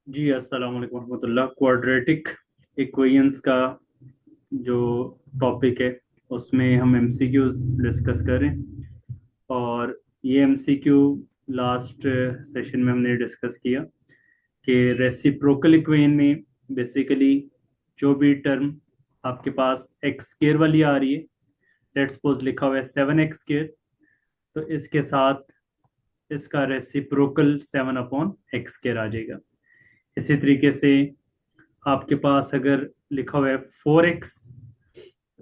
जी अस्सलाम वालेकुम रहमतुल्लाह। क्वाड्रेटिक इक्वेशंस का जो टॉपिक है उसमें हम एमसीक्यूज डिस्कस करें। और ये एमसीक्यू लास्ट सेशन में हमने डिस्कस किया कि रेसिप्रोकल इक्वेशन में बेसिकली जो भी टर्म आपके पास एक्स स्क्वायर वाली आ रही है, लेट्स सपोज लिखा हुआ है 7x स्क्वायर, तो इसके साथ इसका रेसिप्रोकल 7/x स्क्वायर आ जाएगा। इसी तरीके से आपके पास अगर लिखा हुआ है 4x,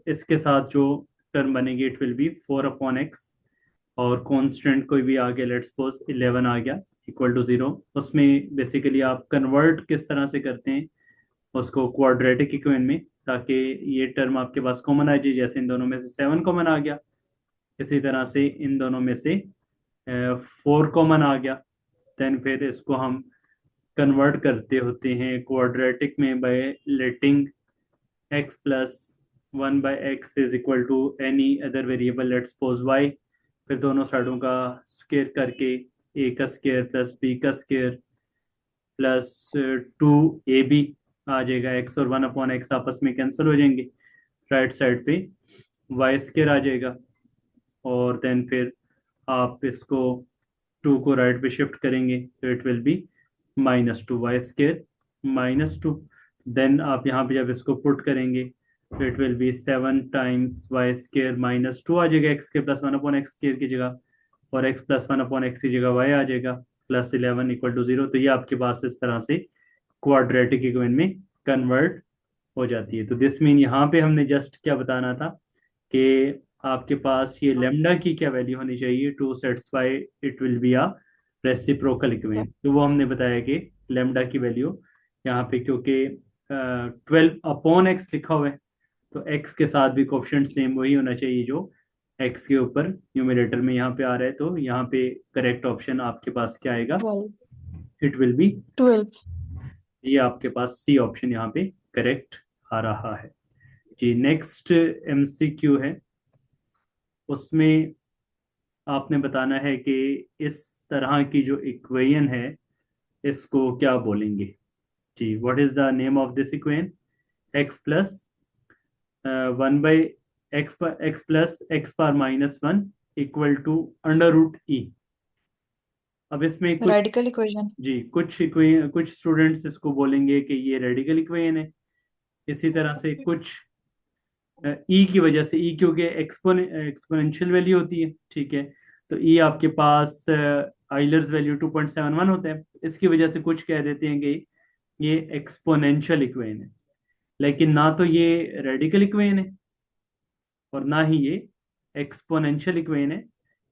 इसके साथ जो टर्म बनेगी इट विल बी 4/x। और कांस्टेंट कोई भी आ गया, लेट्स सपोज 11 आ गया इक्वल टू 0। उसमें बेसिकली आप कन्वर्ट किस तरह से करते हैं उसको क्वाड्रेटिक इक्वेशन में, ताकि ये टर्म आपके पास कॉमन आ जाए। जैसे इन दोनों में से 7 कॉमन आ गया, इसी तरह से इन दोनों में से 4 कॉमन आ गया। देन फिर इसको हम कन्वर्ट करते होते हैं क्वाड्रेटिक में by letting x plus 1/x is equal to any other variable, let's suppose y। फिर दोनों साइडों का स्क्वायर करके a का स्क्वायर प्लस b का स्क्वायर प्लस 2ab आ जाएगा। x और 1/x आपस में कैंसिल हो जाएंगे, राइट साइड पे y स्क्वायर आ जाएगा। और देन फिर आप इसको 2 को राइट पे शिफ्ट करेंगे तो it will be -2y square -2। Then आप यहाँ पे जब इसको पुट करेंगे तो it will be 7 times y square -2 आ जाएगा, x के प्लस 1/x स्क्वायर की जगह, और x प्लस 1/x की जगह y आ जाएगा +11 इक्वल टू 0। तो ये आपके पास इस तरह से क्वाड्रेटिक इक्वेशन में कन्वर्ट हो जाती है। तो दिस मीन यहाँ पे हमने जस्ट क्या बताना था कि आपके पास ये लेमडा की क्या वैल्यू होनी चाहिए to satisfy it will be a reciprocal equation. तो वो हमने बताया कि लेमडा की वैल्यू यहाँ पे, क्योंकि 12/x लिखा हुआ है, तो x के साथ भी कोफिशिएंट सेम वही होना चाहिए जो x के ऊपर न्यूमरेटर में यहाँ पे आ रहा है। तो यहाँ पे करेक्ट ऑप्शन आपके पास क्या आएगा? 12। It will B, 12। ये आपके पास सी ऑप्शन यहाँ पे करेक्ट आ रहा है। जी नेक्स्ट एमसीक्यू है, उसमें आपने बताना है कि इस तरह की जो इक्वेशन है इसको क्या बोलेंगे। जी, what is the name of this equation? X plus 1/x पर x plus x power -1 equal to √e। अब इसमें कुछ, रेडिकल इक्वेशन। जी कुछ स्टूडेंट्स इसको बोलेंगे कि ये रेडिकल इक्वेशन है। इसी तरह से कुछ ई की वजह से, ई क्योंकि एक्सपोनेंशियल वैल्यू होती है, ठीक है, तो ई आपके पास आइलर्स वैल्यू 2.71 होता है, इसकी वजह से कुछ कह देते हैं कि ये एक्सपोनेंशियल इक्वेशन है। लेकिन ना तो ये रेडिकल इक्वेशन है और ना ही ये एक्सपोनेंशियल इक्वेशन है,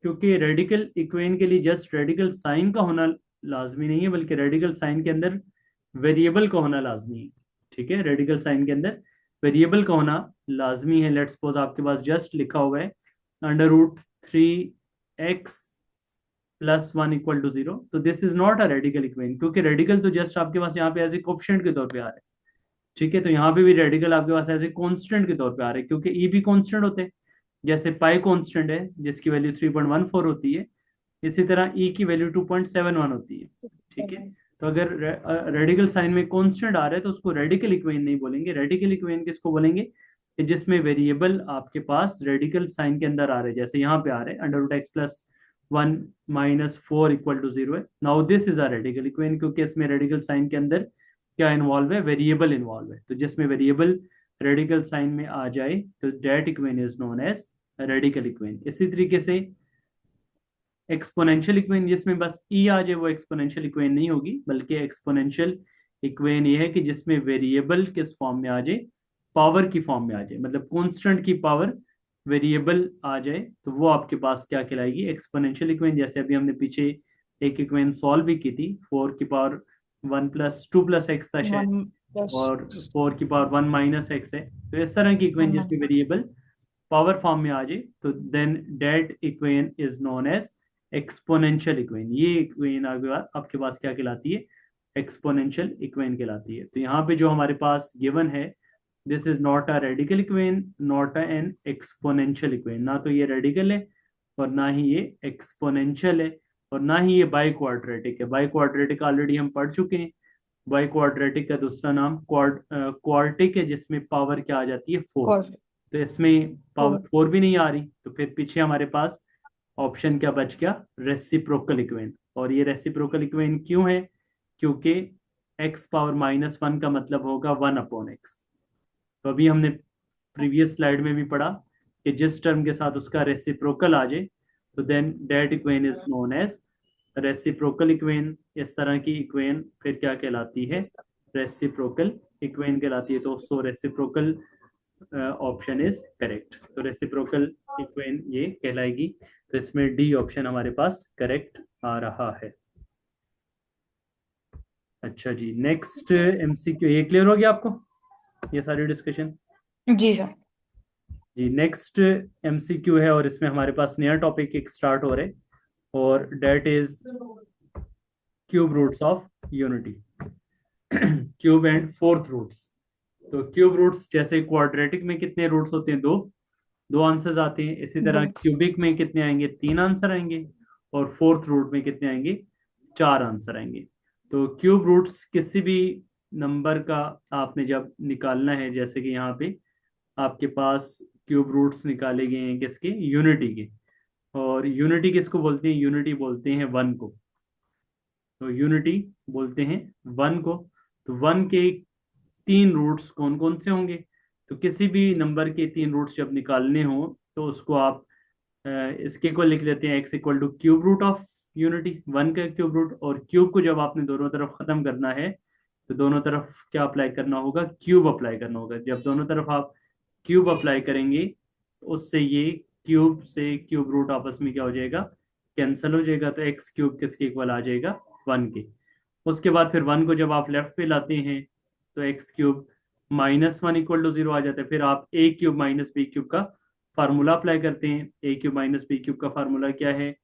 क्योंकि रेडिकल इक्वेशन के लिए जस्ट रेडिकल साइन का होना लाजमी नहीं है, बल्कि रेडिकल साइन के अंदर वेरिएबल का होना लाजमी है। ठीक है, रेडिकल साइन के अंदर वेरिएबल का होना लाजमी है। लेट्स सपोज आपके पास जस्ट लिखा हुआ है √3x+1 इक्वल टू 0, तो this is not a radical equation, क्योंकि रेडिकल तो जस्ट आपके पास यहाँ पे एज ए कोफिशिएंट के तौर पे आ रहा है। ठीक है, तो यहाँ पे भी रेडिकल आपके पास एज ए कांस्टेंट के तौर पे आ रहा है, क्योंकि ई भी कांस्टेंट होते हैं। जैसे पाई कांस्टेंट है जिसकी वैल्यू 3.14 होती है, इसी तरह ई की वैल्यू 2.71 होती है। ठीक है, तो अगर रेडिकल साइन में कांस्टेंट आ रहा है तो उसको रेडिकल इक्वेशन नहीं बोलेंगे। रेडिकल इक्वेशन किसको बोलेंगे? कि जिसमें वेरिएबल आपके पास रेडिकल साइन के अंदर आ रहे हैं, जैसे यहाँ पे आ रहे हैं √x+1 -4 इक्वल टू 0 है। Now this is a radical equation, क्योंकि इसमें रेडिकल साइन के अंदर क्या इन्वॉल्व है? वेरिएबल इन्वॉल्व है। तो जिसमें वेरिएबल रेडिकल साइन में आ जाए तो that equation is known as radical equation. इसी तरीके से एक्सपोनेंशियल इक्वेशन जिसमें बस ई आ जाए वो एक्सपोनेंशियल इक्वेशन नहीं होगी, बल्कि एक्सपोनेंशियल इक्वेशन ये है कि जिसमें वेरिएबल किस फॉर्म में आ जाए? पावर की फॉर्म में आ जाए, मतलब कांस्टेंट की पावर वेरिएबल आ जाए, तो वो आपके पास क्या कहलाएगी? Exponential equation. जैसे अभी हमने पीछे एक इक्वेशन सॉल्व भी की थी, 4 की पावर 1 + 2 + x था शायद, 1 + और 4 की पावर 1 - x है। तो इस तरह की इक्वेशन 1 जिसमें वेरिएबल पावर फॉर्म में आ जाए तो then that equation is known as exponential equation. ये इक्वेशन आपके पास क्या कहलाती है? एक्सपोनेंशियल इक्वेशन कहलाती है। तो यहाँ पे जो हमारे पास गिवन है, this is not a radical equation, not a N exponential equation. ना तो ये रेडिकल है और ना ही ये एक्सपोनेंशियल है और ना ही ये बाई क्वाड्रेटिक है। बाई क्वाड्रेटिक ऑलरेडी हम पढ़ चुके हैं। बाई क्वाड्रेटिक का दूसरा नाम क्वार्टिक है, जिसमें पावर क्या आ जाती है, 4। कॉल तो इसमें पावर फोर। 4 भी नहीं आ रही, तो फिर पीछे हमारे पास ऑप्शन क्या बच गया, रेसिप्रोकल इक्वेशन। और ये रेसिप्रोकल इक्वेशन क्यों है, क्योंकि एक्स पावर -1 का मतलब होगा 1/x। तो अभी हमने प्रीवियस स्लाइड में भी पढ़ा कि जिस टर्म के साथ उसका रेसिप्रोकल आ जाए, तो then that equation is known as reciprocal equation. इस तरह की इक्वेशन फिर क्या कहलाती है, रेसिप्रोकल इक्वेशन कहलाती है। तो सो रेसिप्रोकल ऑप्शन इज करेक्ट, तो रेसिप्रोकल इक्वेशन ये कहलाएगी। तो इसमें डी ऑप्शन हमारे पास करेक्ट आ रहा है। अच्छा जी, नेक्स्ट एमसीक्यू, ये क्लियर हो गया आपको, ये सारी डिस्कशन? जी सर। जी, नेक्स्ट एमसीक्यू है, और इसमें हमारे पास नया टॉपिक एक स्टार्ट हो रहा है, और that is cube roots of unity. Cube and fourth roots. तो क्यूब रूट्स जैसे क्वाड्रेटिक में कितने रूट्स होते हैं, दो, दो आंसर्स आते हैं। इसी तरह दो। क्यूबिक में कितने आएंगे, तीन आंसर आएंगे। और फोर्थ रूट में कितने आएंगे, चार आंसर आएंगे। तो क्यूब रूट्स किसी भी नंबर का आपने जब निकालना है, जैसे कि यहाँ पे आपके पास क्यूब रूट्स निकाले गए हैं किसके, यूनिटी के। और यूनिटी किसको बोलते हैं, यूनिटी बोलते हैं वन को। तो यूनिटी बोलते हैं वन को। तो वन के तीन रूट्स कौन कौन से होंगे, तो किसी भी नंबर के तीन रूट्स जब निकालने हो, तो उसको आप इसके को लिख लेते हैं x equal to cube root of unity, one का क्यूब रूट। और क्यूब को जब आपने दोनों तरफ खत्म करना है, तो दोनों तरफ क्या अप्लाई करना होगा, क्यूब अप्लाई करना होगा। जब दोनों तरफ आप क्यूब अप्लाई करेंगे, तो उससे ये क्यूब से क्यूब रूट आपस में क्या हो जाएगा, कैंसल हो जाएगा। तो एक्स क्यूब किसके इक्वल आ जाएगा, वन के। उसके बाद फिर वन को जब आप लेफ्ट पे लाते हैं, तो एक्स क्यूब -1 इक्वल टू 0 आ जाता है। फिर आप a cube minus b cube का फार्मूला अप्लाई करते हैं। A cube minus b cube का फार्मूला क्या है,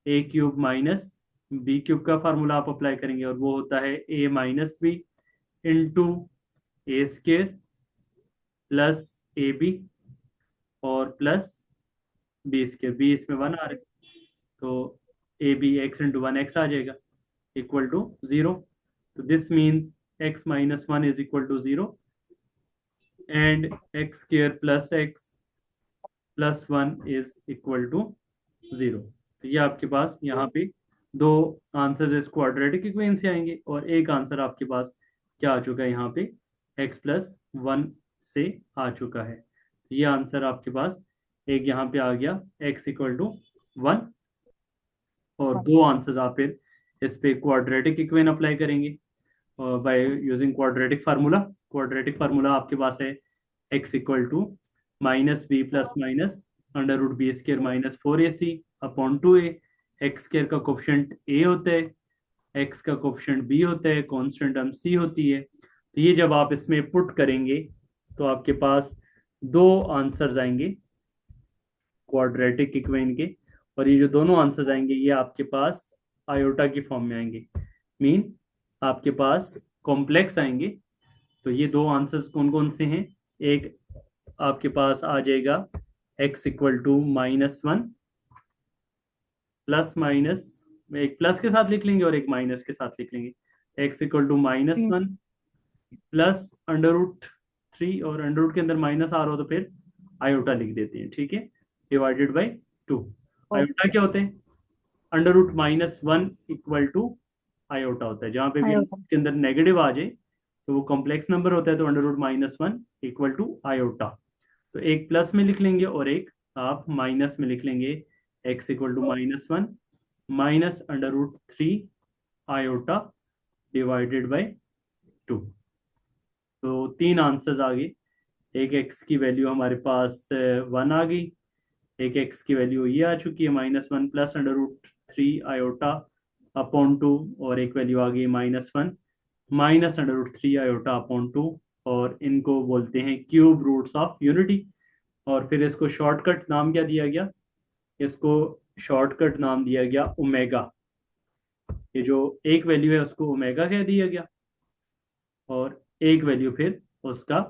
a cube minus b cube का फार्मूला आप अप्लाई करेंगे, और वो होता है a minus b into a square plus a b और प्लस बी स्केयर। बी इसमें वन आ रहा है, तो a B x into one x आ जाएगा, इक्वल टू 0। तो this means x-1 is equal to 0, and x square plus x plus one is equal to 0। तो ये आपके पास यहाँ पे दो आंसर्स इस क्वाड्रेटिक इक्वेशन से आएंगे, और एक आंसर आपके पास क्या आ चुका है यहाँ पे, x+1 से आ चुका है। तो ये आंसर आपके पास एक यहाँ पे आ गया, x इक्वल टू 1। और दो आंसर्स आप फिर इस पे क्वाड्रेटिक इक्वेशन अप्लाई करेंगे by using quadratic formula. Quadratic formula आपके पास है x equal to -b plus minus √b² -4ac upon 2a। X square का कोफिशिएंट a होता है, एक्स का कोफिशिएंट b होता है, कांस्टेंट टर्म c होती है। तो ये जब आप इसमें पुट करेंगे, तो आपके पास दो आंसर्स आएंगे क्वाड्रेटिक इक्वेशन के। और ये जो दोनों आंसर्स आएंगे, ये आपके पास आयोटा की फॉर्म में आएंगे, मीन आपके पास कॉम्प्लेक्स आएंगे। तो ये दो आंसर्स कौन कौन से हैं, एक आपके पास आ जाएगा x equal to -1 plus minus, एक प्लस के साथ लिख लेंगे और एक माइनस के साथ लिख लेंगे। x इक्वल टू -1 प्लस √3, और अंडर रूट के अंदर माइनस आ रहा हो तो फिर आयोटा लिख देते हैं, ठीक है, डिवाइडेड बाई 2। आयोटा क्या होते हैं, √-1 इक्वल टू आयोटा होता है। जहां पे भी आयोटा। के अंदर नेगेटिव आ जाए, तो वो कॉम्प्लेक्स नंबर होता है, तो √-1 इक्वल टू आयोटा। तो एक प्लस में लिख लेंगे और एक आप माइनस में लिख लेंगे। x equal to -1 minus √3 iota divided by 2। तो तीन आंसर्स आ गए। एक x की वैल्यू हमारे पास 1 आ गई, एक x की वैल्यू ये आ चुकी है -1 प्लस √3 आयोटा अपॉन 2, और एक वैल्यू आ गई -1 माइनस √3 आयोटा अपॉन 2। और इनको बोलते हैं क्यूब रूट्स ऑफ यूनिटी। और फिर इसको शॉर्टकट नाम क्या दिया गया, इसको शॉर्टकट नाम दिया गया ओमेगा। ये जो एक वैल्यू है उसको ओमेगा कह दिया गया, और एक वैल्यू फिर उसका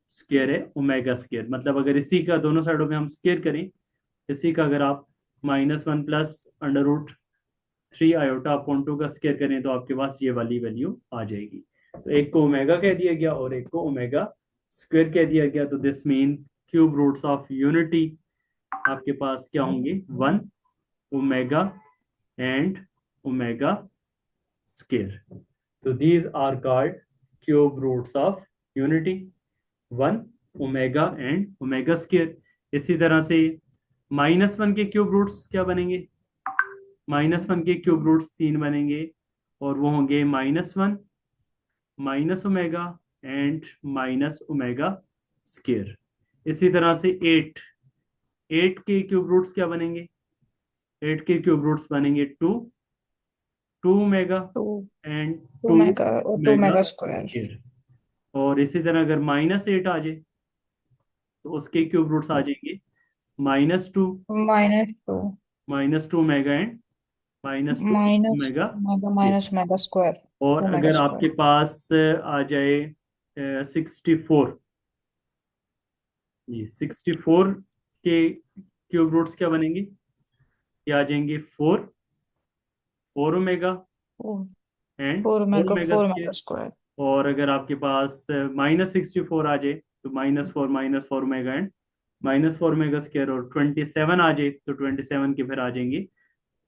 स्क्वायर है, ओमेगा स्क्वायर। मतलब अगर इसी का दोनों साइडों में हम स्क्वायर करें, इसी का अगर आप -1 प्लस √3 आयोटा अपॉन 2 का स्क्वायर करें, तो आपके पास ये वाली वैल्यू आ जाएगी। तो एक को ओमेगा कह दिया गया और एक को ओमेगा स्क्वायर कह दिया गया। तो this mean cube roots of unity आपके पास क्या होंगे, 1 ओमेगा एंड ओमेगा स्क्वायर। तो these are called cube roots of unity, 1 omega and omega square. इसी तरह से -1 के क्यूब रूट्स क्या बनेंगे, -1 के क्यूब रूट्स 3 बनेंगे और वो होंगे -1 minus omega and minus omega square. इसी तरह से 8 के क्यूब रूट्स क्या बनेंगे, 8 के क्यूब रूट्स बनेंगे 2 omega two and two 2 omega और two omega omega square. Square. और इसी तरह अगर -8 आ जाए तो उसके क्यूब रूट्स आ जाएंगे -2 -2 omega and -2 minus omega omega square. Minus mega square और टू मेगा अगर आपके स्क्वायर। पास आ जाए 64, जी 64 के क्यूब रूट्स क्या बनेंगे, ये आ जाएंगे 4 omega and four four mega omega four square. Mega square. और अगर आपके पास -64 आ जाए तो -4 ओमेगा एंड -4 ओमेगा स्क्वायर। और 27 आ जाए तो 27 के फिर आ जाएंगे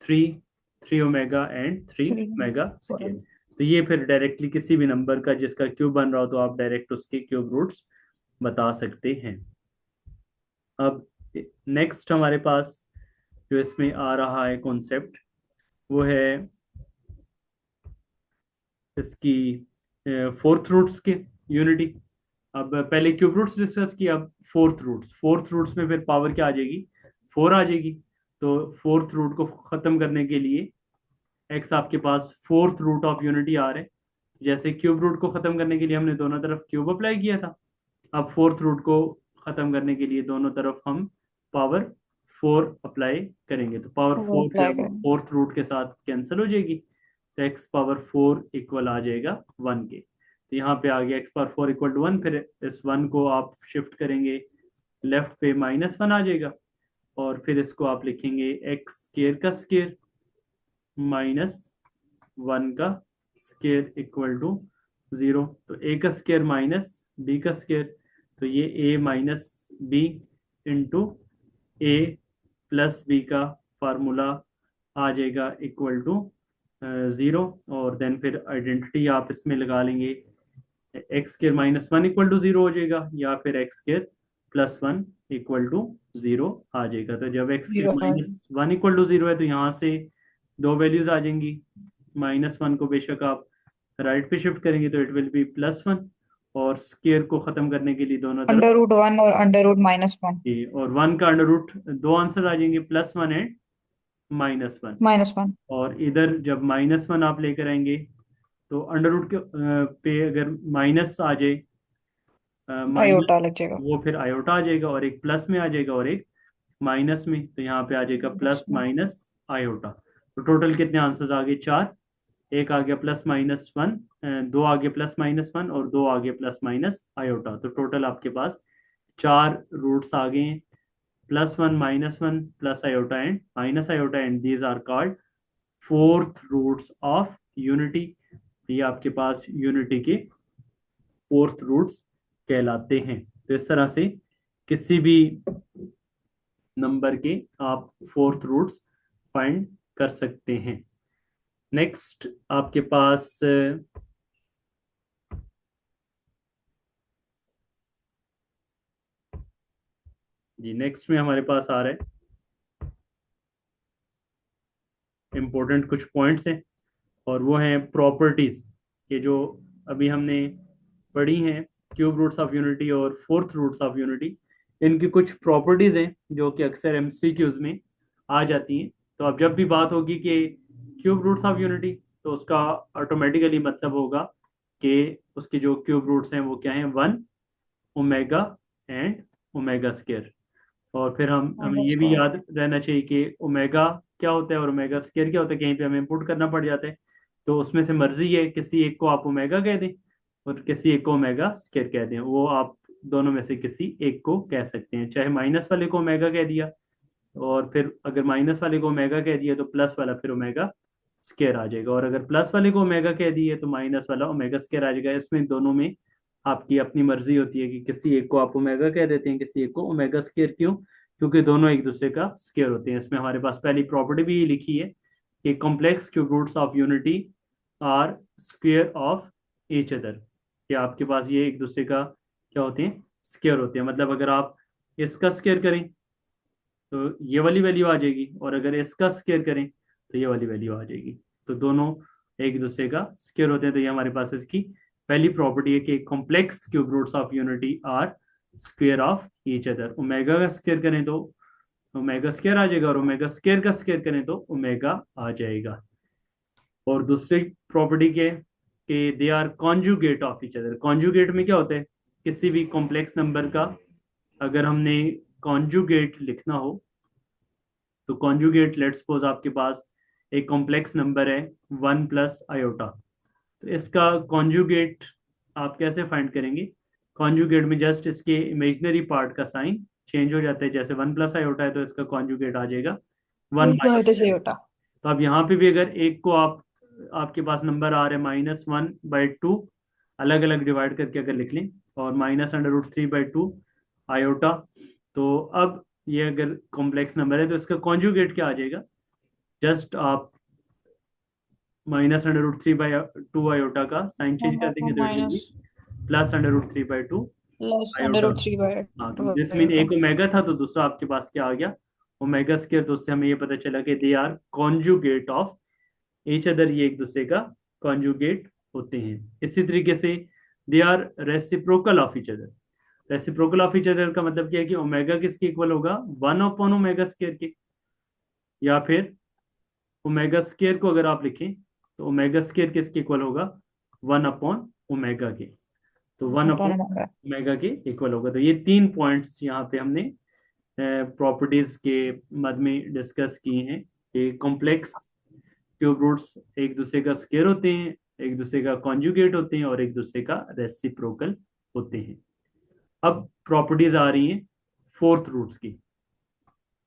3 ओमेगा एंड 3 ओमेगा स्क्वायर। तो ये फिर डायरेक्टली किसी भी नंबर का जिसका क्यूब बन रहा हो तो आप डायरेक्ट उसके क्यूब रूट्स बता सकते हैं। अब नेक्स्ट हमारे पास जो इसमें आ रहा है कॉन्सेप्ट वो है इसकी फोर्थ रूट्स की यूनिटी। अब पहले क्यूब रूट्स डिस्कस किया, अब फोर्थ रूट्स में फिर पावर क्या आ जाएगी, 4 आ जाएगी। तो फोर्थ रूट को खत्म करने के लिए एक्स आपके पास फोर्थ रूट ऑफ यूनिटी आ रहा है। जैसे क्यूब रूट को खत्म करने के लिए हमने दोनों तरफ क्यूब अप्लाई किया था, अब फोर्थ रूट को खत्म करने के लिए दोनों तरफ हम पावर 4 अप्लाई करेंगे। तो पावर वो 4 फिर अप्लाई करें। फोर्थ रूट के साथ कैंसिल हो जाएगी, तो एक्स पावर 4 इक्वल आ जाएगा 1 के। तो यहाँ पे आ गया एक्स पावर 4 इक्वल टू 1। फिर इस 1 को आप शिफ्ट करेंगे लेफ्ट पे, -1 आ जाएगा। और फिर इसको आप लिखेंगे एक्स स्केयर का स्केयर -1 का स्केयर इक्वल टू 0। तो ए का स्केयर माइनस बी का स्केयर, तो ये ए माइनस बी इंटू ए प्लस बी का फार्मूला आ जाएगा इक्वल टू 0। और देन फिर आइडेंटिटी आप इसमें लगा लेंगे, एक्स स्केयर -1 इक्वल टू 0 हो जाएगा, या फिर एक्स स्केयर +1 इक्वल टू 0 आ जाएगा। तो जब एक्स स्केयर 0 आ -1 इक्वल टू 0 है तो यहाँ से दो वैल्यूज आ जाएंगी। -1 को बेशक आप राइट पे शिफ्ट करेंगे तो इट विल बी +1। और स्केयर को खत्म करने के लिए दोनों तरफ √1 और √-1। और 1 का अंडर रूट, दो आंसर आ जाएंगे, +1 एंड -1। -1 और इधर जब -1 आप लेकर आएंगे तो अंडर रूट के पे अगर माइनस आ जाए, आयोटा माइनस, लग जाएगा। वो फिर आयोटा आ जाएगा और एक प्लस में आ जाएगा और एक माइनस में। तो यहाँ पे आ जाएगा प्लस इसमें माइनस आयोटा। तो टोटल कितने आंसर्स आ गए, 4। एक आ गया +-1, दो आ गए +-1 और दो आ गए प्लस माइनस आयोटा। तो टोटल आपके पास 4 रूट्स आ गए हैं, +1 -1 plus iota and minus iota, and these are called fourth roots of unity. ये आपके पास यूनिटी के फोर्थ रूट्स कहलाते हैं। तो इस तरह से किसी भी नंबर के आप फोर्थ रूट्स फाइंड कर सकते हैं। नेक्स्ट आपके पास जी नेक्स्ट में हमारे पास आ रहा है इंपॉर्टेंट कुछ पॉइंट्स हैं, और वो हैं प्रॉपर्टीज। ये जो अभी हमने पढ़ी हैं, क्यूब रूट्स ऑफ यूनिटी और फोर्थ रूट्स ऑफ यूनिटी, इनकी कुछ प्रॉपर्टीज हैं जो कि अक्सर एमसीक्यूज में आ जाती हैं। तो अब जब भी बात होगी कि क्यूब रूट्स ऑफ यूनिटी, तो उसका ऑटोमेटिकली मतलब होगा कि उसके जो क्यूब रूट्स हैं वो क्या हैं, 1 ओमेगा एंड ओमेगा स्क्वायर। और फिर हम हमें ये भी स्क्वायर। याद रहना चाहिए कि ओमेगा क्या होता है और ओमेगा स्क्वायर क्या होता है, कहीं पे हमें इंपुट करना पड़ जाता है। तो उसमें से मर्जी है, किसी एक को आप ओमेगा कह दें और किसी एक को ओमेगा स्क्वायर कह दें, वो आप दोनों में से किसी एक को कह सकते हैं। चाहे माइनस वाले को ओमेगा कह दिया, और फिर अगर माइनस वाले को ओमेगा कह दिया तो प्लस वाला फिर ओमेगा स्केयर आ जाएगा। और अगर प्लस वाले को ओमेगा कह दिए तो माइनस वाला ओमेगा स्केयर आ जाएगा। इसमें दोनों में आपकी अपनी मर्जी होती है कि किसी एक को आप ओमेगा कह देते हैं, किसी एक को ओमेगा स्केयर। क्यों? क्योंकि दोनों एक दूसरे का स्केयर होते हैं। इसमें हमारे पास पहली प्रॉपर्टी भी लिखी है कि complex cube roots of unity are square of each other, कि आपके पास ये एक दूसरे का क्या होते हैं, स्केयर होते हैं। मतलब अगर आप इसका स्केयर करें तो ये वाली वैल्यू आ जाएगी, और अगर इसका स्केयर करें तो ये वाली वैल्यू आ जाएगी। तो दोनों एक दूसरे का स्केयर होते हैं। तो ये हमारे पास इसकी पहली प्रॉपर्टी है कि complex cube roots of unity are square of each other. Omega का स्केयर करें तो ओमेगा स्केयर आ जाएगा, और ओमेगा स्केयर का स्केयर करें तो ओमेगा आ जाएगा। और दूसरी प्रॉपर्टी के कि they are conjugate of each other. Conjugate में क्या होता है, किसी भी कॉम्प्लेक्स नंबर का अगर हमने कॉन्जुगेट लिखना हो तो कॉन्जुगेट, लेट्स सपोज आपके पास एक कॉम्प्लेक्स नंबर है 1 + i। तो इसका कॉन्जुगेट आप कैसे फाइंड करेंगे? कॉन्जुगेट में जस्ट इसके इमेजिनरी पार्ट का साइन चेंज हो जाता है। जैसे 1 + i है तो इसका कॉन्जुगेट आ जाएगा 1 - माइनस i। एटा। तो अब यहाँ पे भी अगर एक को आप, आपके पास नंबर आ रहे हैं -1/2, अलग अलग डिवाइड करके अगर लिख लें, और -√3/2 आयोटा, तो अब ये अगर कॉम्प्लेक्स नंबर है तो इसका कॉन्जुगेट क्या आ जाएगा? जस्ट आप -√3/2 आयोटा का साइन चेंज कर देंगे तो it will be minus +√3/2 plus under iota. Root three by हाँ, तो टू दिस मीन आयोटा। एक ओमेगा था तो दूसरा आपके पास क्या आ गया? Omega square. तो उससे हमें ये पता चला कि they are conjugate of each other, ये एक दूसरे का कॉन्जुगेट होते हैं। इसी तरीके से they are reciprocal of each other. Reciprocal of each other का मतलब क्या है कि ओमेगा किसके इक्वल होगा? 1/ओमेगा स्क्वायर के। या फिर ओमेगा स्क्वायर को अगर आप लिखें तो ओमेगा स्क्वायर किसके इक्वल होगा? 1/ओमेगा के। तो one upon upon omega. Omega के इक्वल होगा। तो ये 3 पॉइंट्स यहाँ पे हमने प्रॉपर्टीज के मद में डिस्कस किए हैं कि कॉम्प्लेक्स क्यूब रूट्स एक दूसरे का स्क्वायर होते हैं, एक दूसरे का कॉन्जुगेट होते हैं, और एक दूसरे का रेसिप्रोकल होते हैं। अब प्रॉपर्टीज आ रही हैं फोर्थ रूट्स की।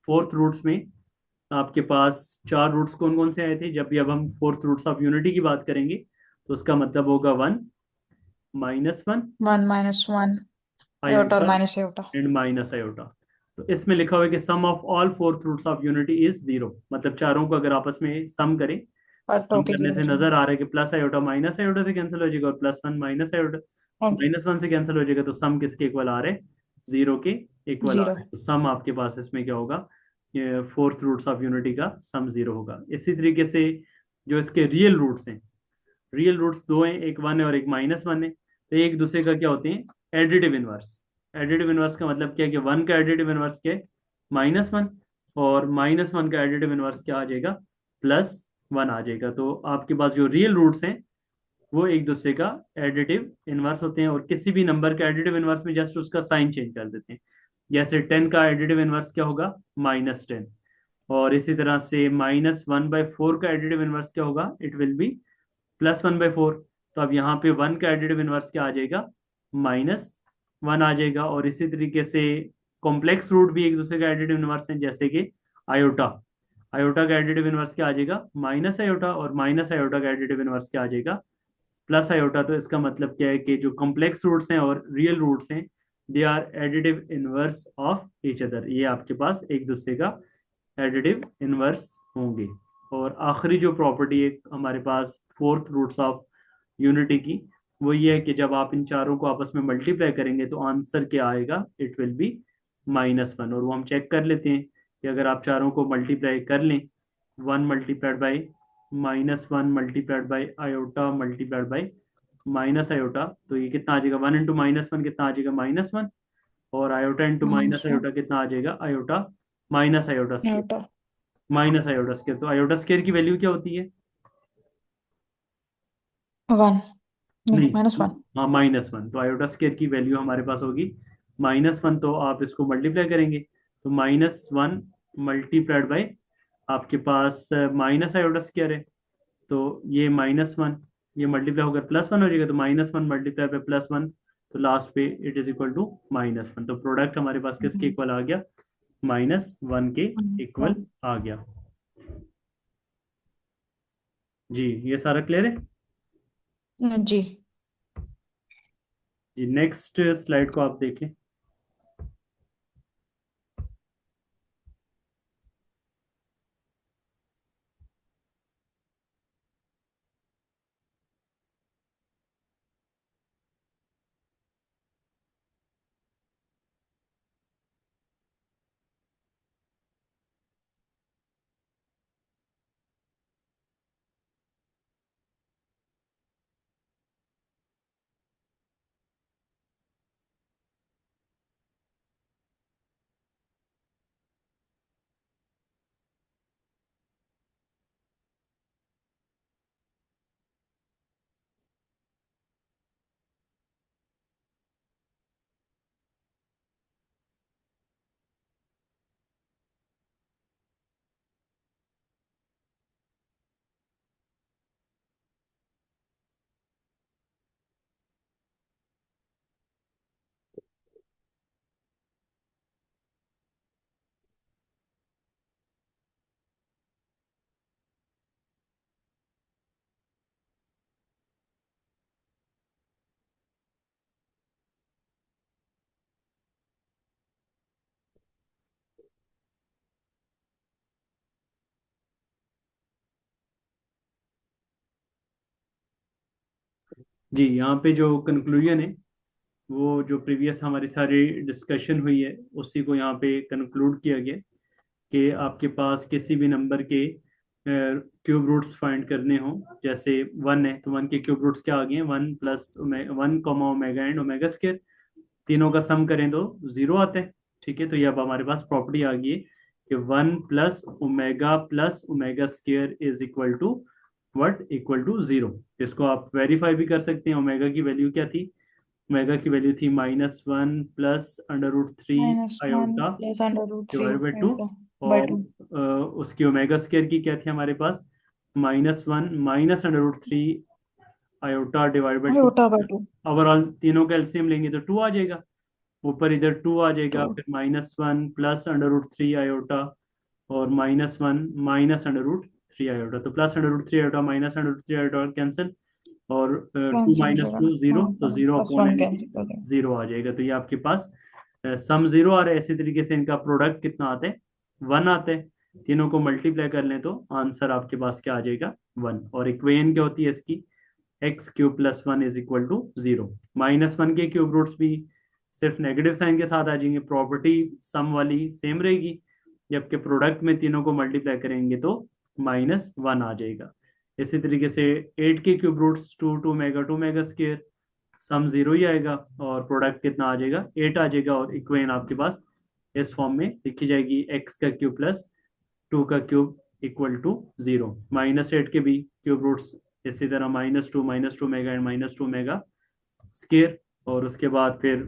फोर्थ रूट्स में आपके पास 4 रूट्स कौन कौन से आए थे? जब भी अब हम फोर्थ रूट्स ऑफ यूनिटी की बात करेंगे तो उसका मतलब होगा 1 - 1 1 - 1 एटा और iota minus eta. And -i। तो इसमें लिखा हुआ है कि sum of all fourth roots of unity is 0। मतलब चारों को अगर आपस में सम करें, कट सम होके करने जीरो से हो नजर आ रहा है कि +i -i से कैंसिल हो जाएगा, और +1 -i जाएगा। -1 से कैंसिल हो जाएगा। तो सम किसके इक्वल आ रहे हैं? 0 के इक्वल आ जीरो। रहे हैं। तो सम आपके पास इसमें क्या होगा? फोर्थ रूट्स ऑफ यूनिटी का सम 0 होगा। इसी तरीके से जो इसके रियल रूट्स हैं, रियल रूट्स दो हैं, एक 1 है और एक -1 है। तो एक दूसरे का क्या होते हैं? Additive inverse. एडिटिव इनवर्स का मतलब क्या है कि 1 का एडिटिव इनवर्स क्या है? -1। और -1 का एडिटिव इनवर्स क्या आ जाएगा? +1 आ जाएगा। तो आपके पास जो रियल रूट्स हैं वो एक दूसरे का एडिटिव इनवर्स होते हैं। और किसी भी नंबर का एडिटिव इनवर्स में जस्ट उसका साइन चेंज कर देते हैं। जैसे 10 का एडिटिव इनवर्स क्या होगा? -10। और इसी तरह से -1/4 का एडिटिव इनवर्स क्या होगा? It will B +1/4। तो अब यहाँ पे 1 का एडिटिव इनवर्स क्या आ जाएगा? -1 आ जाएगा। और इसी तरीके से कॉम्प्लेक्स रूट भी एक दूसरे का एडिटिव इनवर्स है, जैसे कि आयोटा। आयोटा का एडिटिव इनवर्स क्या आ जाएगा? -i। और -i का एडिटिव इनवर्स क्या आ जाएगा? +i। तो इसका मतलब क्या है कि जो कॉम्प्लेक्स रूट्स हैं और रियल रूट्स हैं, they are additive inverse of each other. ये आपके पास एक दूसरे का एडिटिव इनवर्स होंगे। और आखिरी जो प्रॉपर्टी है हमारे पास फोर्थ रूट्स ऑफ यूनिटी की, वो ये है कि जब आप इन चारों को आपस में मल्टीप्लाई करेंगे तो आंसर क्या आएगा? It will B -1। और वो हम चेक कर लेते हैं कि अगर आप चारों को मल्टीप्लाई कर लें, 1 × -1 / -i/आयोटा तो ये कितना आ जाएगा? 1 × -1 कितना आ जाएगा? -1। और आयोटा इंटू माइनस -1 आयोटा कितना आ जाएगा? Iota -i square. Etah -i square. तो आयोटा स्केयर की वैल्यू क्या होती है? 1 नहीं नहीं, -1। हाँ, -1। तो आयोटा स्केयर की वैल्यू हमारे पास होगी -1। तो आप इसको मल्टीप्लाई करेंगे तो -1 मल्टीप्लाइड बाई आपके पास माइनस आयोटा स्केयर है। तो ये -1, ये मल्टीप्लाई होकर +1 हो जाएगा। तो -1 मल्टीप्लाई बाई +1, तो लास्ट पे इट इज इक्वल टू -1। तो प्रोडक्ट हमारे पास किसके इक्वल आ गया? -1 के इक्वल आ गया। जी, ये सारा क्लियर है। जी। जी, नेक्स्ट स्लाइड को आप देखें। जी, यहाँ पे जो कंक्लूजन है, वो जो प्रीवियस हमारी सारी डिस्कशन हुई है उसी को यहाँ पे कंक्लूड किया गया कि आपके पास किसी भी नंबर के क्यूब रूट्स फाइंड करने हो। जैसे वन है तो वन के क्यूब रूट्स क्या आ गए हैं, one plus one comma omega and omega square. तीनों का सम करें तो जीरो आते हैं। ठीक है, तो ये अब हमारे पास प्रॉपर्टी आ गई है कि one plus omega square is equal to what, equal to zero. इसको आप वेरीफाई भी कर सकते हैं। ओमेगा की वैल्यू क्या थी, ओमेगा की वैल्यू थी -1 plus under root three -1 iota plus under root three divide by two. By और टू। उसकी ओमेगा स्क्वायर की क्या थी हमारे पास, -1 minus under root three iota divide by two. होता बाई टू। ओवरऑल तीनों का एलसीएम लेंगे तो टू आ जाएगा। ऊपर इधर टू आ तो जाएगा, फिर -1 plus under root three iota और -1 minus under root three iota. तो plus under root three iota minus under root three iota cancel, और टू कैंसिल हो माइनस जाएगा। टू जीरो, हाँ, तो zero plus upon one n cancel हो जाएगा। Zero आ जाएगा। तो ये आपके पास सम जीरो आ रहा है। इसी तरीके से इनका प्रोडक्ट कितना आता है, वन आता है। तीनों को मल्टीप्लाई कर लें तो आंसर आपके पास क्या आ जाएगा, वन। और इक्वेशन क्या होती है इसकी, x cube plus one is equal to zero. -1 के क्यूब रूट्स भी सिर्फ नेगेटिव साइन के साथ आ जाएंगे, प्रॉपर्टी सम वाली सेम रहेगी। जबकि प्रोडक्ट में तीनों को मल्टीप्लाई करेंगे तो -1 आ जाएगा। इसी तरीके से 8 के cube roots two omega square, sum zero ही आएगा और प्रोडक्ट कितना आ जाएगा, 8 आ जाएगा। और इक्वेशन आपके पास इस फॉर्म में लिखी जाएगी, एक्स का क्यूब प्लस टू का क्यूब इक्वल टू जीरो। -8 के भी क्यूब रूट्स इसी तरह -2 मेगा एंड -2 मेगा स्केयर। और उसके बाद फिर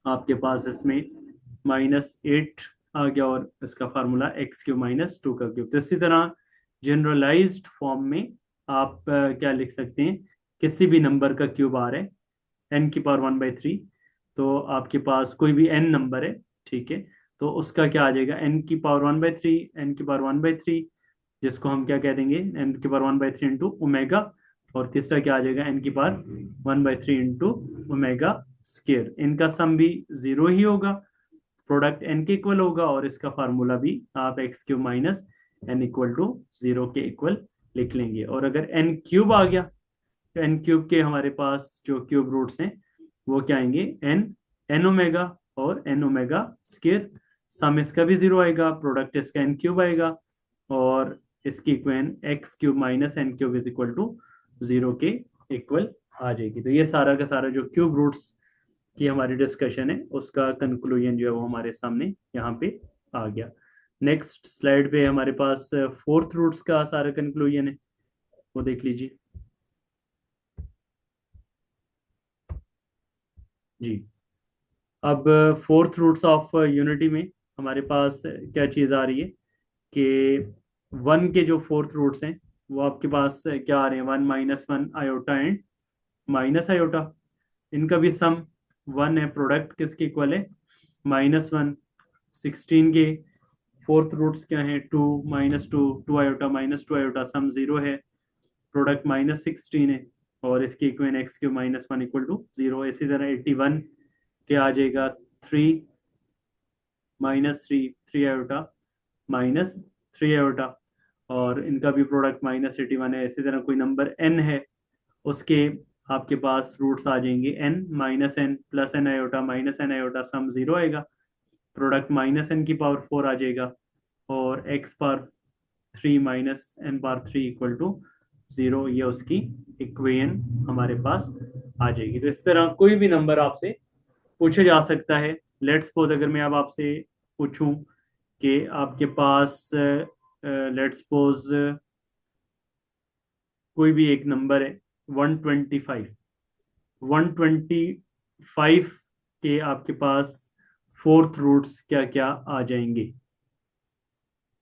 आपके पास इसमें -8 आ गया और इसका फार्मूला एक्स क्यूब -2 का क्यूब। तो इसी तरह जनरलाइज्ड फॉर्म में आप क्या लिख सकते हैं, किसी भी नंबर का क्यूब आ रहा है एन की पावर 1/3, तो आपके पास कोई भी एन नंबर है, ठीक है, तो उसका क्या आ जाएगा, एन की पावर 1/3, एन की पावर 1/3, जिसको हम क्या कह देंगे, एन की पावर 1/3 इंटू ओमेगा। और तीसरा क्या आ जाएगा, एन की पावर 1/3 इंटू ओमेगा स्केयर। इनका सम भी जीरो ही होगा, प्रोडक्ट एन के इक्वल होगा, और इसका फार्मूला भी आप x cube minus n equal to zero के इक्वल लिख लेंगे। और अगर एन क्यूब आ गया तो एन क्यूब के हमारे पास जो क्यूब रूट्स हैं वो क्या आएंगे, एन एन ओमेगा और एन ओमेगा स्केयर। सम इसका भी जीरो आएगा, प्रोडक्ट इसका एन क्यूब आएगा, और इसकी equation x cube minus n cube is equal to zero के इक्वल आ जाएगी। तो ये सारा का सारा जो क्यूब रूट्स की हमारी डिस्कशन है उसका कंक्लूजन जो है वो हमारे सामने यहाँ पे आ गया। नेक्स्ट स्लाइड पे हमारे पास फोर्थ रूट्स का सारा कंक्लूजन है, वो देख लीजिए। जी, अब फोर्थ रूट्स ऑफ यूनिटी में हमारे पास क्या चीज़ आ रही है कि वन के जो फोर्थ रूट्स हैं वो आपके पास क्या आ रहे हैं, one -1 iota and minus iota. इनका भी सम वन है, प्रोडक्ट किसके इक्वल है, -1। 16 के फोर्थ रूट्स क्या है, two minus two, two iota minus two iota, sum zero है। प्रोडक्ट -16 है, और इसकी इक्वेशन x³ -1 = 0। इसी तरह 81 के आ जाएगा 3 -3 3 आयोटा -3 आयोटा, और इनका भी प्रोडक्ट -81 है। इसी तरह कोई नंबर n है, उसके आपके पास रूट्स आ जाएंगे n -n +n iota -n iota, sum 0 आएगा, प्रोडक्ट -n⁴ आ जाएगा, और x⁴ -n⁴ ये उसकी इक्वेशन हमारे पास आ जाएगी। तो इस तरह कोई भी नंबर आपसे पूछा जा सकता है। लेट्स सपोज अगर मैं अब आपसे पूछूं कि आपके पास लेट्स सपोज कोई भी एक नंबर है 125, 125 के आपके पास फोर्थ रूट्स क्या क्या आ जाएंगे,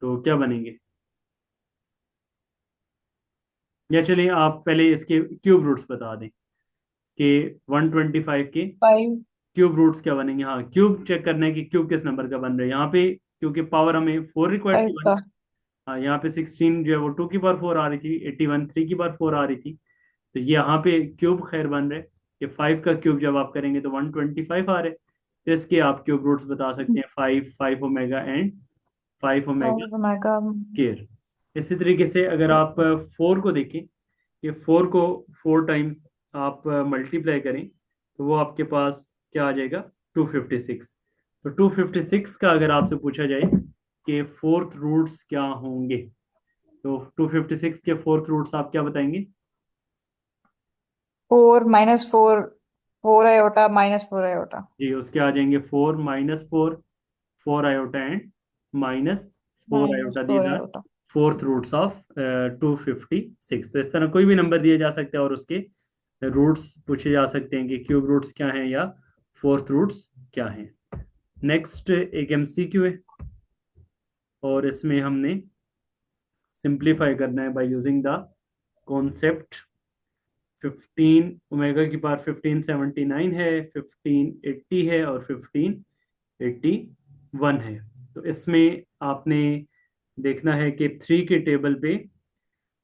तो क्या बनेंगे? या चलिए आप पहले इसके क्यूब रूट्स बता दें कि 125 के 5। क्यूब रूट्स क्या बनेंगे। हाँ, क्यूब चेक करना है कि क्यूब किस नंबर का बन रहा है यहाँ पे, क्योंकि पावर हमें 4 रिक्वायर्ड 5 थी। का। हाँ, यहाँ पे 16 जो है वो 2⁴ आ रही थी, 81 3⁴ आ रही थी, तो ये यहाँ पे क्यूब खैर बन रहे कि 5 का क्यूब जब आप करेंगे तो 125 आ रहे। तो इसके आप क्यूब रूट्स बता सकते हैं 5 5 ओमेगा एंड 5 ओमेगा और ओमेगा। स्क्वायर। इसी तरीके से अगर आप 4 को देखें कि 4 को 4 टाइम्स आप मल्टीप्लाई करें तो वो आपके पास क्या आ जाएगा, 256। तो 256 का अगर आपसे पूछा जाए कि फोर्थ रूट्स क्या होंगे, तो 256 के फोर्थ रूट्स आप क्या बताएंगे? 4 -4, 4 आयोटा -4 आयोटा। जी, उसके आ जाएंगे 4 -4 4 iota and -4 iota, these -4 are iota. Fourth roots of 256। तो इस तरह कोई भी नंबर दिए जा सकते हैं और उसके रूट्स पूछे जा सकते हैं कि क्यूब रूट्स क्या हैं या फोर्थ रूट्स क्या हैं। नेक्स्ट एक एमसीक्यू है, और इसमें हमने सिंप्लीफाई करना है by using the concept. 15 omega की पावर 1579 है, 1580 है, और 1581 है। तो इसमें आपने देखना है कि 3 के टेबल पे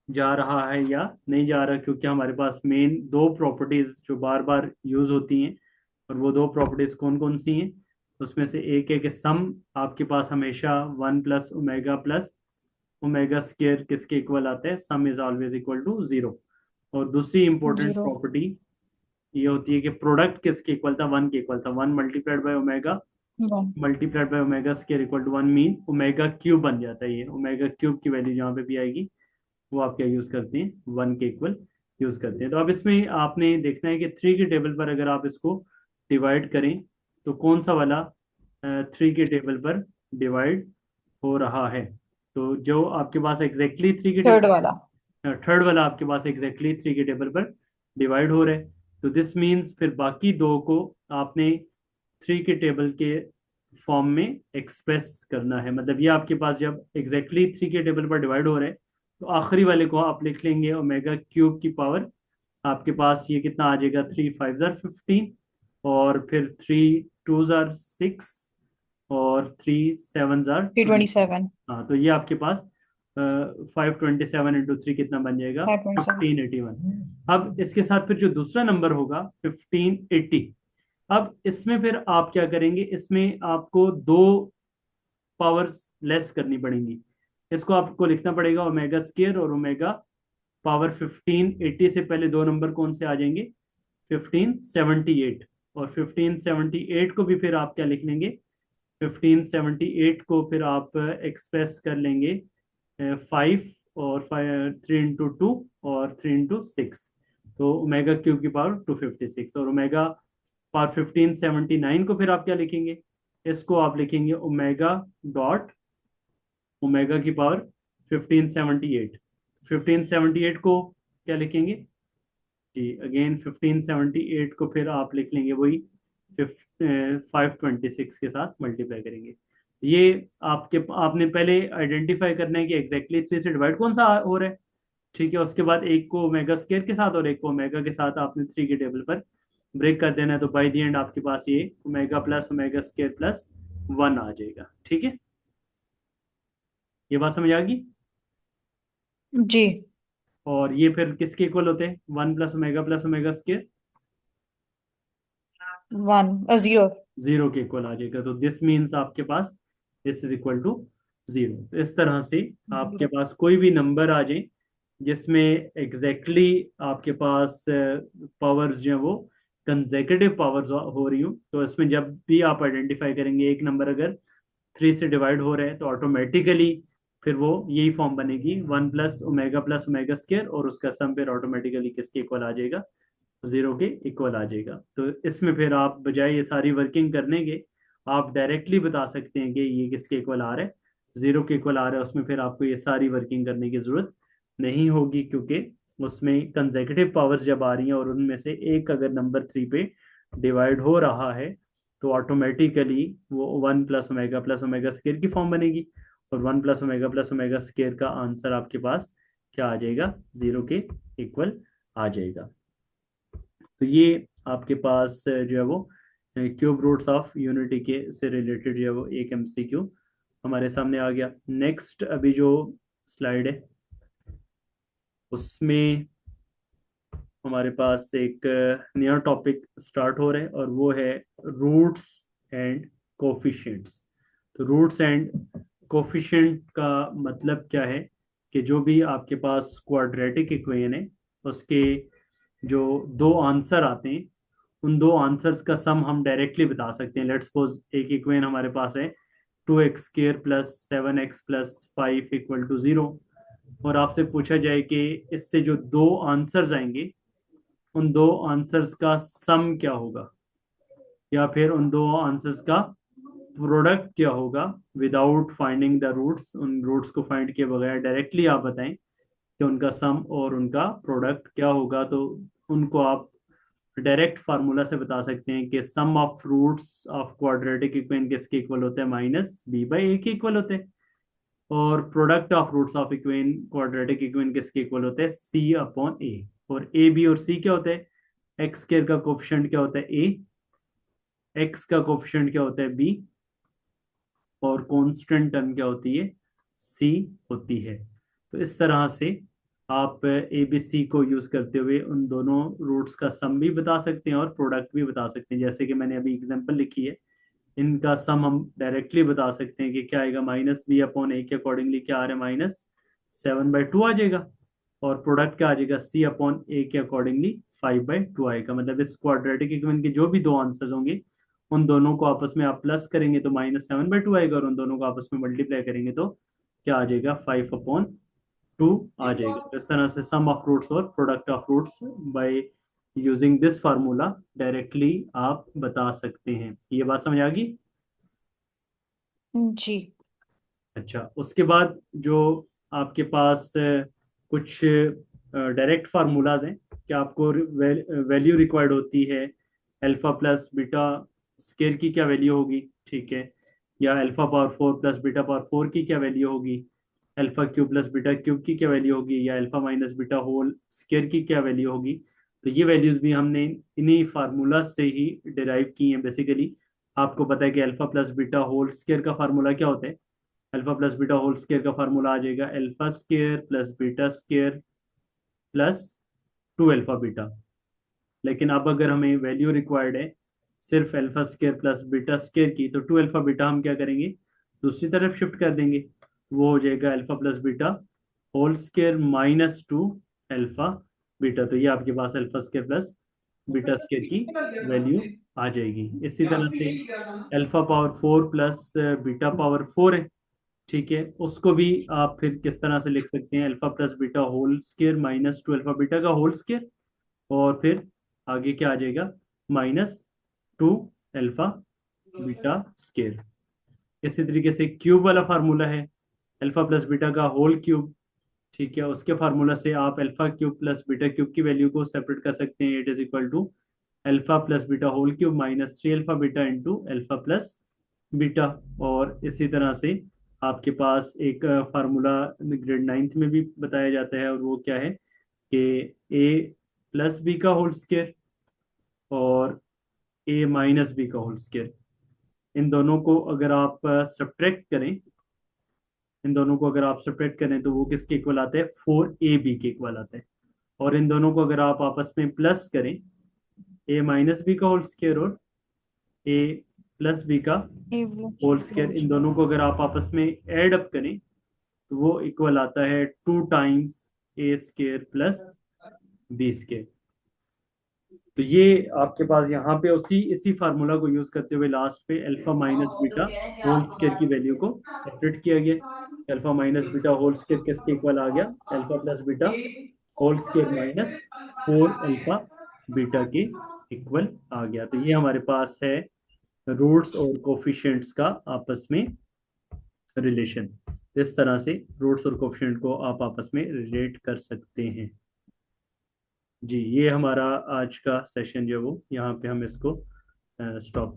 जा रहा है या नहीं जा रहा, क्योंकि हमारे पास मेन दो प्रॉपर्टीज जो बार बार यूज होती हैं, और वो दो प्रॉपर्टीज कौन कौन सी हैं? उसमें से एक है कि सम आपके पास हमेशा 1 + ओमेगा किसके इक्वल आता है, sum is always equal to 0। और दूसरी इंपॉर्टेंट 0। प्रॉपर्टी ये होती है कि प्रोडक्ट किसके इक्वल था, 1 के इक्वल था। 1 multiplied by omega 1। Multiplied by omega square = 1 mean omega cube बन जाता है। ये ओमेगा क्यूब की वैल्यू जहाँ पे भी आएगी वो आप क्या यूज करते हैं, 1 के इक्वल यूज करते हैं। तो अब इसमें आपने देखना है कि 3 के टेबल पर अगर आप इसको डिवाइड करें तो कौन सा वाला 3 के टेबल पर डिवाइड हो रहा है। तो जो आपके पास एग्जैक्टली 3 के थर्ड टेबल, वाला। थर्ड वाला आपके पास एग्जैक्टली 3 के टेबल पर डिवाइड हो रहा है। तो दिस मीन्स फिर बाकी दो को आपने 3 के टेबल के फॉर्म में एक्सप्रेस करना है। मतलब ये आपके पास जब एग्जैक्टली 3 के टेबल पर डिवाइड हो रहा है तो आखिरी वाले को आप लिख लेंगे ओमेगा क्यूब की पावर। आपके पास ये कितना आ जाएगा, 3 5 = 15, और फिर 3 2 = 6, और 3 7 = 20। 327। हाँ, तो ये आपके पास 527 × 3 कितना बन जाएगा, 527। 1581। अब इसके साथ फिर जो दूसरा नंबर होगा 1580। अब इसमें फिर आप क्या करेंगे, इसमें आपको दो पावर्स लेस करनी पड़ेंगी। इसको आपको लिखना पड़ेगा ओमेगा स्क्वायर और ओमेगा पावर। 1580 से पहले दो नंबर कौन से आ जाएंगे, 1578, और 1578 को भी फिर आप क्या लिख लेंगे, 1578 को फिर आप एक्सप्रेस कर लेंगे 5 और 3 × 2 और 3 × 6। तो ओमेगा क्यूब की पावर 256, और ओमेगा पावर 1579 को फिर आप क्या लिखेंगे, इसको आप लिखेंगे ओमेगा डॉट ओमेगा की पावर 1578। 1578 को क्या लिखेंगे जी, अगेन 1578 को फिर आप लिख लेंगे वही 526 के साथ मल्टीप्लाई करेंगे। ये आपके आपने पहले आइडेंटिफाई करना है कि एग्जैक्टली 3 से डिवाइड कौन सा हो रहा है। ठीक है, उसके बाद एक को ओमेगा स्क्वायर के साथ और एक को ओमेगा के साथ आपने 3 के टेबल पर ब्रेक कर देना है। तो बाय द एंड आपके पास ये ओमेगा + ओमेगा स्क्वायर + 1 आ जाएगा। ठीक है, ये बात समझ आ गई? जी। और ये फिर किसके इक्वल होते हैं, 1 plus omega one, zero. Zero के इक्वल आ जाएगा। तो दिस मीन्स आपके पास this is equal to zero. तो इस तरह से आपके जीरो। पास कोई भी नंबर आ जाए जिसमें एग्जैक्टली आपके पास पावर्स जो है वो कंसेक्यूटिव पावर्स हो रही हो, तो इसमें जब भी आप आइडेंटिफाई करेंगे एक नंबर अगर 3 से डिवाइड हो रहे हैं तो ऑटोमेटिकली फिर वो यही फॉर्म बनेगी, 1 प्लस ओमेगा स्क्वायर, और उसका सम फिर ऑटोमेटिकली किसके इक्वल आ जाएगा, जीरो के इक्वल आ जाएगा। तो इसमें फिर आप बजाय ये सारी वर्किंग करने के आप डायरेक्टली बता सकते हैं कि ये किसके इक्वल आ रहा है, जीरो के इक्वल आ रहा है। उसमें फिर आपको ये सारी वर्किंग करने की जरूरत नहीं होगी, क्योंकि उसमें कंसेक्यूटिव पावर्स जब आ रही हैं और उनमें से एक अगर नंबर 3 पे डिवाइड हो रहा है तो ऑटोमेटिकली वो 1 प्लस ओमेगा स्क्वायर की फॉर्म बनेगी, और 1 प्लस ओमेगा स्क्वायर का आंसर आपके पास क्या आ जाएगा, जीरो के इक्वल आ जाएगा। तो ये आपके पास जो है वो क्यूब रूट्स ऑफ यूनिटी के से रिलेटेड जो है वो एक एमसीक्यू हमारे सामने आ गया। नेक्स्ट अभी जो स्लाइड है उसमें हमारे पास एक नया टॉपिक स्टार्ट हो रहा है, और वो है रूट्स एंड कोफिशिएंट्स। तो रूट्स एंड कोफिशिएंट का मतलब क्या है कि जो भी आपके पास क्वाड्रेटिक इक्वेशन है उसके जो दो आंसर आते हैं, उन दो आंसर्स का सम हम डायरेक्टली बता सकते हैं। लेट्स सपोज एक इक्वेशन हमारे पास है 2x² + 7x + 5 = 0, और आपसे पूछा जाए कि इससे जो दो आंसर्स आएंगे उन दो आंसर्स का सम क्या होगा, या फिर उन दो आंसर्स का प्रोडक्ट क्या होगा, विदाउट फाइंडिंग द रूट्स, उन रूट्स को फाइंड किए बगैर डायरेक्टली आप बताएं कि उनका सम और उनका प्रोडक्ट क्या होगा। तो उनको आप डायरेक्ट फार्मूला से बता सकते हैं कि sum of roots of quadratic equation किसके इक्वल होते हैं, -b/a के इक्वल होते हैं, और product of roots of equation quadratic equation किसके इक्वल होते हैं, c/a। और a b और c क्या होते हैं, एक्स स्क्वायर का कोफिशिएंट क्या होता है a, एक्स का कोफिशिएंट क्या होता है b, और कांस्टेंट टर्म क्या होती है, c होती है। तो इस तरह से आप ए बी सी को यूज करते हुए उन दोनों रूट्स का सम भी बता सकते हैं और प्रोडक्ट भी बता सकते हैं। जैसे कि मैंने अभी एग्जांपल लिखी है, इनका सम हम डायरेक्टली बता सकते हैं कि क्या आएगा, -b/a के अकॉर्डिंगली क्या आ रहा है, -7/2 आ जाएगा, और प्रोडक्ट क्या आ जाएगा, c/a के अकॉर्डिंगली 5/2 आएगा। मतलब इस क्वाड्रेटिक इक्वेशन के जो भी दो आंसर्स होंगे उन दोनों को आपस में आप प्लस करेंगे तो -7/2 आएगा, और उन दोनों को आपस में मल्टीप्लाई करेंगे तो क्या आ जाएगा, 5/2 आ जाएगा। तो इस तरह से सम ऑफ रूट्स और product of roots by using this formula directly आप बता सकते हैं। ये बात समझ आ गई। जी। अच्छा, उसके बाद जो आपके पास कुछ डायरेक्ट फार्मूलाज हैं कि आपको वैल्यू रिक्वायर्ड होती है, अल्फा प्लस बीटा स्केयर की क्या वैल्यू होगी, ठीक है, या alpha power 4 plus beta power 4 की क्या वैल्यू होगी, alpha cube plus beta cube की क्या वैल्यू होगी, या alpha minus beta whole square की क्या वैल्यू होगी। तो ये वैल्यूज भी हमने इन्हीं फार्मूला से ही डिराइव की हैं बेसिकली। आपको पता है कि alpha plus beta whole square का फार्मूला क्या होता है, alpha plus beta whole square का फार्मूला आ जाएगा alpha square plus beta square plus 2 alpha beta. लेकिन अब अगर हमें वैल्यू रिक्वायर्ड है सिर्फ alpha square plus beta square की, तो 2 अल्फा बीटा हम क्या करेंगे, दूसरी तरफ शिफ्ट कर देंगे, वो हो जाएगा alpha plus beta whole square -2 alpha beta. तो ये आपके पास alpha square plus beta square की वैल्यू आ जाएगी। इसी तरह से alpha power 4 plus beta power 4 है, ठीक है, उसको भी आप फिर किस तरह से लिख सकते हैं, alpha plus beta whole square -2 alpha beta का होल स्केयर, और फिर आगे क्या आ जाएगा, -2 अल्फा बीटा स्केयर। इसी तरीके से क्यूब वाला फार्मूला है अल्फा प्लस बीटा का होल क्यूब, ठीक है, उसके फार्मूला से आप alpha cube plus beta cube की वैल्यू को सेपरेट कर सकते हैं। It is equal to alpha plus beta whole cube -3 alpha beta into alpha plus beta. और इसी तरह से आपके पास एक फार्मूला ग्रेड 9th में भी बताया जाता है, और वो क्या है कि ए प्लस बी का होल स्क्वायर और ए माइनस बी का होल स्क्वायर, इन दोनों को अगर आप सब्ट्रैक्ट करें इन दोनों को अगर आप सेपरेट करें तो वो किसके इक्वल आते हैं, 4ab के इक्वल आते हैं। और इन दोनों को अगर आप आपस में प्लस करें, a माइनस बी का होल स्क्वायर और a प्लस बी का होल स्क्वायर, इन दोनों को अगर आप आपस में ऐड अप करें तो वो इक्वल आता है 2 times a square plus b square. तो ये आपके पास यहाँ पे उसी इसी फार्मूला को यूज करते हुए लास्ट पे alpha minus beta whole square की वैल्यू को सेपरेट किया गया। Alpha minus beta whole square किसके इक्वल आ गया, alpha plus beta whole square minus 4 alpha beta के इक्वल आ गया। तो ये हमारे पास है रूट्स और कोफिशिएंट्स का आपस में रिलेशन। इस तरह से रूट्स और कोफिशिएंट को आप आपस में रिलेट कर सकते हैं। जी, ये हमारा आज का सेशन जो है वो यहाँ पे हम इसको स्टॉप